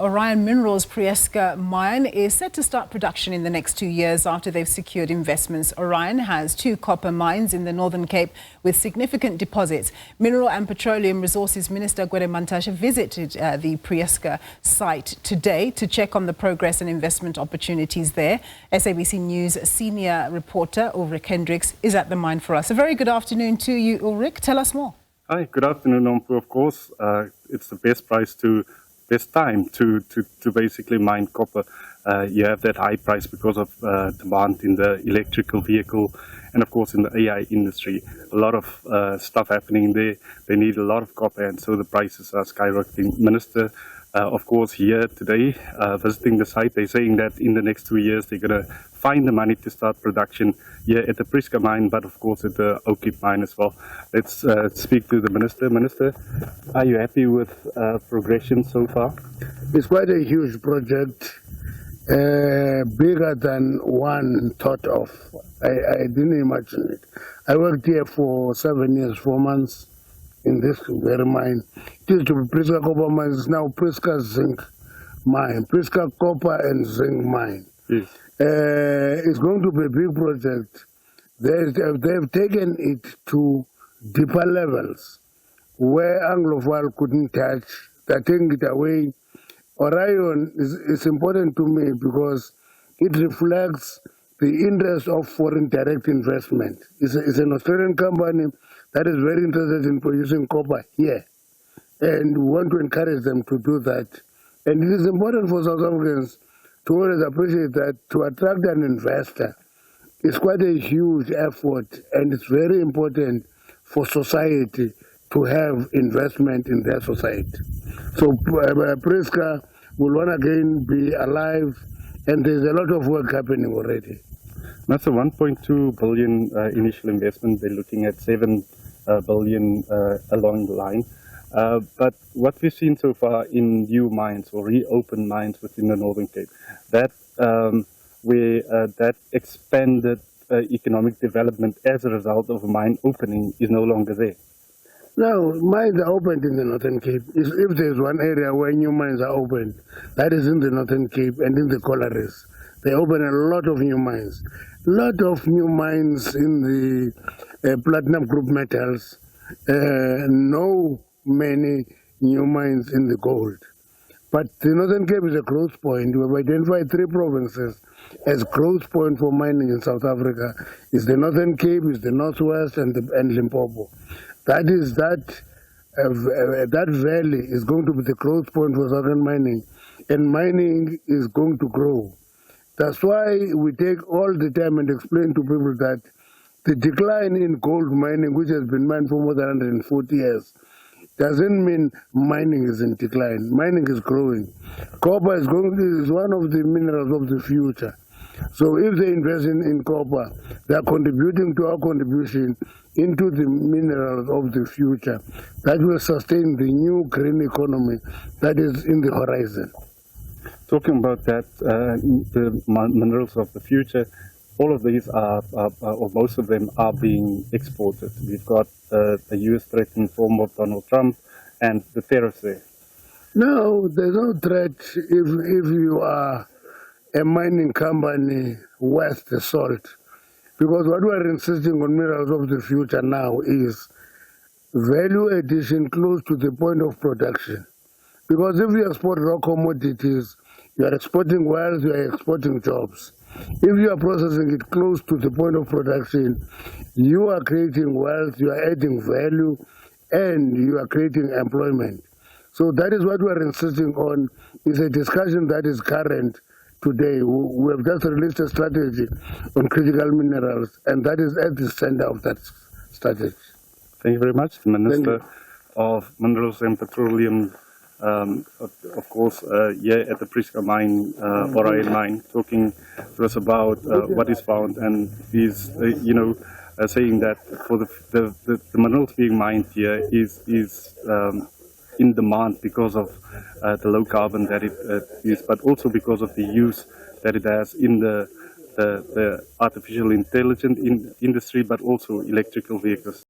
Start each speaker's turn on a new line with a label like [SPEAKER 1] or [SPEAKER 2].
[SPEAKER 1] Orion Minerals Prieska mine is set to start production in the next 2 years after they've secured investments. Orion has 2 copper mines in the Northern Cape with significant deposits. Mineral and Petroleum Resources Minister Gwede Mantashe visited the Prieska site today to check on the progress and investment opportunities there. SABC News senior reporter Ulrich Hendriks is at the mine for us. A very good afternoon to you, Ulrich. Tell us more.
[SPEAKER 2] Hi, good afternoon, Nompu. Of course, it's the best time to basically mine copper. You have that high price because of demand in the electrical vehicle and of course in the AI industry. A lot of stuff happening there. They need a lot of copper, and so the prices are skyrocketing. Minister, of course, here today visiting the site, they're saying that in the next 2 years they're going to find the money to start production here at the Prieska mine, but of course at the Oude mine as well. Let's speak to the Minister. Minister, are you happy with progression so far?
[SPEAKER 3] It's quite a huge project, bigger than one thought of. I didn't imagine it. I worked here for 7 years, 4 months in this very mine. It used to be Prieska copper mine, it's now Prieska zinc mine, Prieska copper and zinc mine.
[SPEAKER 2] Yes.
[SPEAKER 3] It's going to be a big project. They've taken it to deeper levels where Anglophile couldn't touch. They're taking it away. Orion is important to me because it reflects the interest of foreign direct investment. It's an Australian company that is very interested in producing copper here, and we want to encourage them to do that. And it is important for South Africans to always appreciate that to attract an investor is quite a huge effort, and it's very important for society to have investment in their society. So Prieska will once again be alive, and there's a lot of work happening already.
[SPEAKER 2] That's a 1.2 billion initial investment. They're looking at 7 billion along the line. But what we've seen so far in new mines or reopened mines within the Northern Cape, that that expanded economic development as a result of a mine opening is no longer there.
[SPEAKER 3] No, mines are opened in the Northern Cape. If there's one area where new mines are opened, that is in the Northern Cape and in the collieries. They open a lot of new mines. A lot of new mines in the platinum group metals, many new mines in the gold. But the Northern Cape is a growth point. We have identified 3 provinces as growth point for mining in South Africa. It's the Northern Cape, it's the Northwest, and Limpopo. That valley is going to be the growth point for Southern mining, and mining is going to grow. That's why we take all the time and explain to people that the decline in gold mining, which has been mined for more than 140 years, doesn't mean mining is in decline. Mining is growing. Copper is one of the minerals of the future. So if they invest in copper, they are contributing to our contribution into the minerals of the future that will sustain the new green economy that is in the horizon.
[SPEAKER 2] Talking about that, the minerals of the future, all of these are, or most of them are being exported. We've got the US threat in the form of Donald Trump and the tariffs there.
[SPEAKER 3] No, there's no threat if you are a mining company worth the salt. Because what we are insisting on minerals of the future now is value addition close to the point of production. Because if you export raw commodities, you are exporting wealth, you are exporting jobs. If you are processing it close to the point of production, you are creating wealth, you are adding value, and you are creating employment. So that is what we are insisting on. It's a discussion that is current today. We have just released a strategy on critical minerals, and that is at the center of that strategy.
[SPEAKER 2] Thank you very much. The Minister of Minerals and Petroleum, of course, here at the Prieska mine, Orion mine, talking to us about what is found, and he's, saying that for the minerals being mined here is in demand because of the low carbon that it is, but also because of the use that it has in the artificial intelligence industry, but also electrical vehicles.